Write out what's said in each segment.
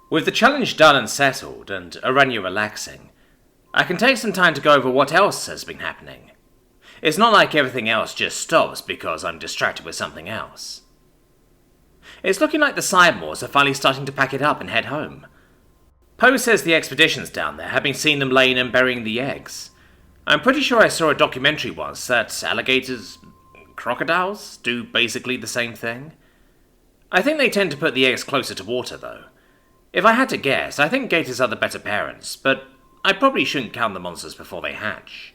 With the challenge done and settled, and Aranya relaxing, I can take some time to go over what else has been happening. It's not like everything else just stops because I'm distracted with something else. It's looking like the Sidemores are finally starting to pack it up and head home. Poe says the expeditions down there have been seeing them laying and burying the eggs. I'm pretty sure I saw a documentary once that crocodiles do basically the same thing. I think they tend to put the eggs closer to water though. If I had to guess, I think gators are the better parents, but I probably shouldn't count the monsters before they hatch.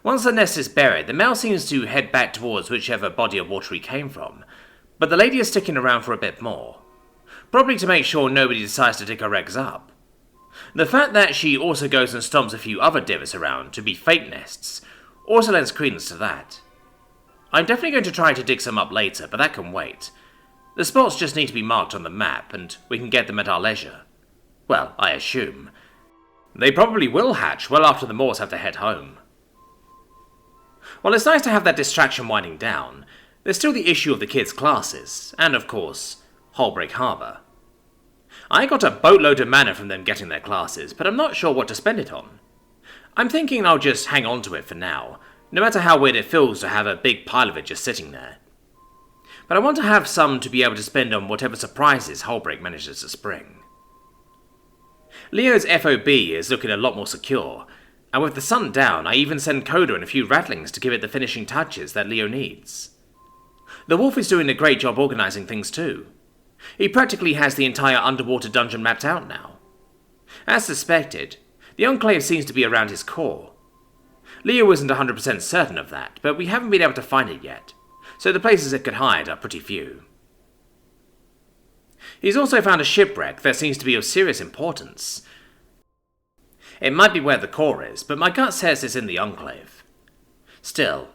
Once the nest is buried, the male seems to head back towards whichever body of water he came from, but the lady is sticking around for a bit more. Probably to make sure nobody decides to dig her eggs up. The fact that she also goes and stomps a few other divots around to be fake nests also lends credence to that. I'm definitely going to try to dig some up later, but that can wait. The spots just need to be marked on the map, and we can get them at our leisure. Well, I assume. They probably will hatch well after the Moors have to head home. While it's nice to have that distraction winding down, there's still the issue of the kids' classes, and of course, Holbrook Harbour. I got a boatload of mana from them getting their classes, but I'm not sure what to spend it on. I'm thinking I'll just hang on to it for now, no matter how weird it feels to have a big pile of it just sitting there. But I want to have some to be able to spend on whatever surprises Holbrook manages to spring. Leo's FOB is looking a lot more secure, and with the sun down, I even send Coda and a few rattlings to give it the finishing touches that Leo needs. The Wolf is doing a great job organising things too. He practically has the entire underwater dungeon mapped out now. As suspected, the Enclave seems to be around his core. Leo isn't 100% certain of that, but we haven't been able to find it yet, so the places it could hide are pretty few. He's also found a shipwreck that seems to be of serious importance. It might be where the core is, but my gut says it's in the Enclave. Still,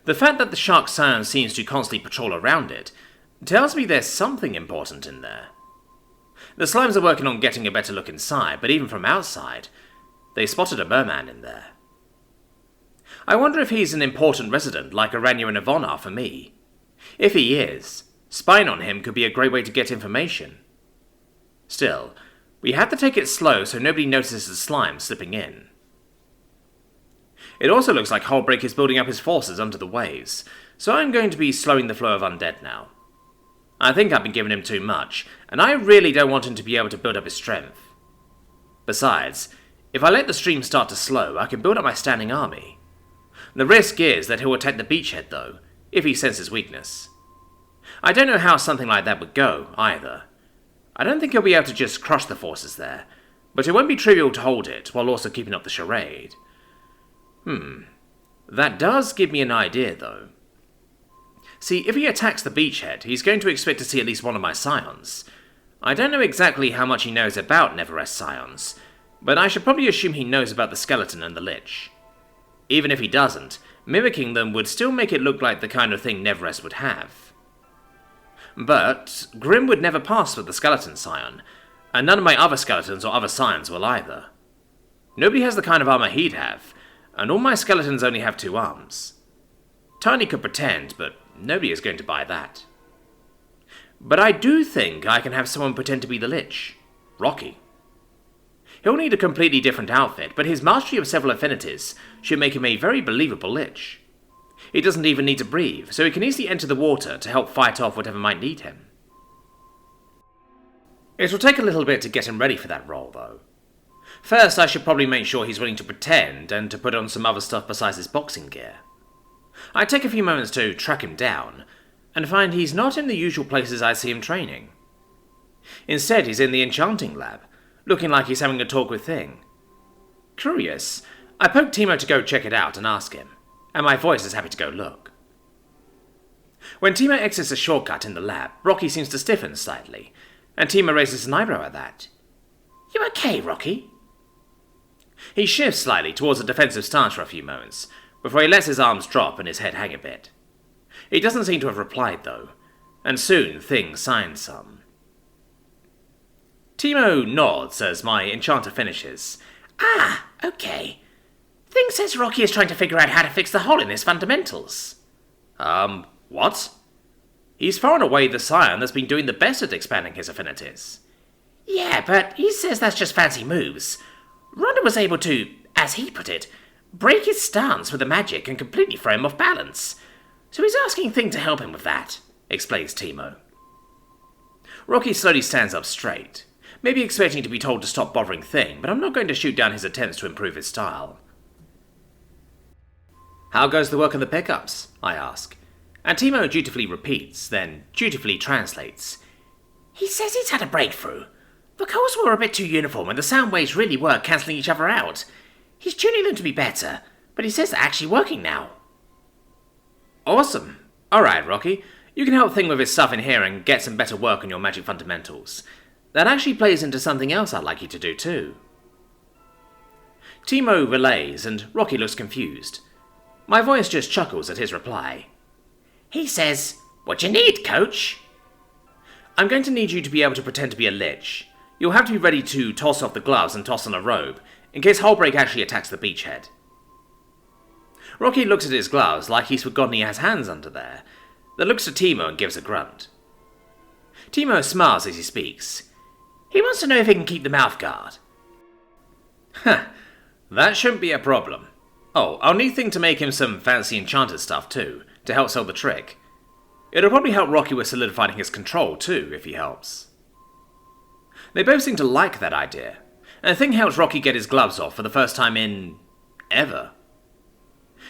the fact that the Shark Scion seems to constantly patrol around it tells me there's something important in there. The Slimes are working on getting a better look inside, but even from outside, they spotted a merman in there. I wonder if he's an important resident like Aranya and Yvonne are for me. If he is, spying on him could be a great way to get information. Still, we have to take it slow so nobody notices the slime slipping in. It also looks like Holbrook is building up his forces under the waves, so I'm going to be slowing the flow of undead now. I think I've been giving him too much, and I really don't want him to be able to build up his strength. Besides, if I let the stream start to slow, I can build up my standing army. The risk is that he'll attack the beachhead though, if he senses weakness. I don't know how something like that would go, either. I don't think he'll be able to just crush the forces there, but it won't be trivial to hold it while also keeping up the charade. That does give me an idea though. See, if he attacks the beachhead, he's going to expect to see at least one of my scions. I don't know exactly how much he knows about Neverest scions, but I should probably assume he knows about the skeleton and the lich. Even if he doesn't, mimicking them would still make it look like the kind of thing Neverest would have. But Grim would never pass for the skeleton scion, and none of my other skeletons or other scions will either. Nobody has the kind of armor he'd have, and all my skeletons only have 2 arms. Tiny could pretend, but nobody is going to buy that. But I do think I can have someone pretend to be the Lich, Rocky. He'll need a completely different outfit, but his mastery of several affinities should make him a very believable Lich. He doesn't even need to breathe, so he can easily enter the water to help fight off whatever might need him. It will take a little bit to get him ready for that role, though. First, I should probably make sure he's willing to pretend and to put on some other stuff besides his boxing gear. I'd take a few moments to track him down, and find he's not in the usual places I see him training. Instead, he's in the enchanting lab, looking like he's having a talk with Thing. Curious, I poked Timo to go check it out and ask him, and my voice is happy to go look. When Timo exits a shortcut in the lab, Rocky seems to stiffen slightly, and Timo raises an eyebrow at that. "You okay, Rocky?" He shifts slightly towards a defensive stance for a few moments, before he lets his arms drop and his head hang a bit. He doesn't seem to have replied, though, and soon Thing signs some. Timo nods as my enchanter finishes. "Ah, okay. Thing says Rocky is trying to figure out how to fix the hole in his fundamentals." What? He's far and away the scion that's been doing the best at expanding his affinities. Yeah, but he says that's just fancy moves. Ronda was able to, as he put it, break his stance with the magic and completely throw him off balance. So he's asking Thing to help him with that, explains Timo. Rocky slowly stands up straight, maybe expecting to be told to stop bothering Thing, but I'm not going to shoot down his attempts to improve his style. How goes the work on the pickups? I ask, and Timo dutifully repeats, then dutifully translates. He says he's had a breakthrough. The calls were a bit too uniform and the sound waves really were cancelling each other out. He's tuning them to be better, but he says they're actually working now. Awesome. Alright, Rocky. You can help Thing with his stuff in here and get some better work on your magic fundamentals. That actually plays into something else I'd like you to do too. Timo relays and Rocky looks confused. My voice just chuckles at his reply. He says, "What you need, coach?" I'm going to need you to be able to pretend to be a lich. You'll have to be ready to toss off the gloves and toss on a robe, in case Hullbreak actually attacks the beachhead. Rocky looks at his gloves like he's forgotten he has hands under there, then looks at Timo and gives a grunt. Timo smiles as he speaks. He wants to know if he can keep the mouth guard. Huh, that shouldn't be a problem. Oh, I'll need Thing to make him some fancy enchanted stuff too, to help sell the trick. It'll probably help Rocky with solidifying his control too, if he helps. They both seem to like that idea, and Thing helps Rocky get his gloves off for the first time in... ever.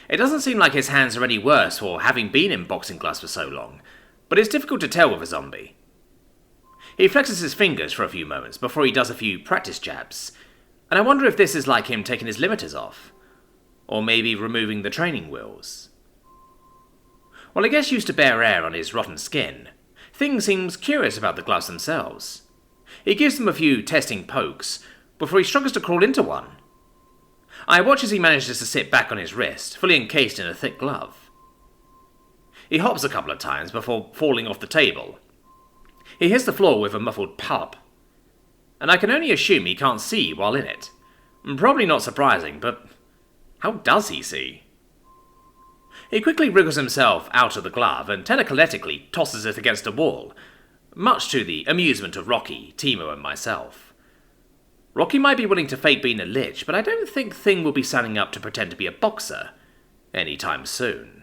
It doesn't seem like his hands are any worse for having been in boxing gloves for so long, but it's difficult to tell with a zombie. He flexes his fingers for a few moments before he does a few practice jabs, and I wonder if this is like him taking his limiters off, or maybe removing the training wheels. While he gets used to bare air on his rotten skin, Thing seems curious about the gloves themselves. He gives them a few testing pokes before he struggles to crawl into one. I watch as he manages to sit back on his wrist, fully encased in a thick glove. He hops a couple of times before falling off the table. He hits the floor with a muffled pop, and I can only assume he can't see while in it. Probably not surprising, but how does he see? He quickly wriggles himself out of the glove and telekinetically tosses it against a wall, much to the amusement of Rocky, Timo and myself. Rocky might be willing to fake being a lich, but I don't think Thing will be signing up to pretend to be a boxer anytime soon.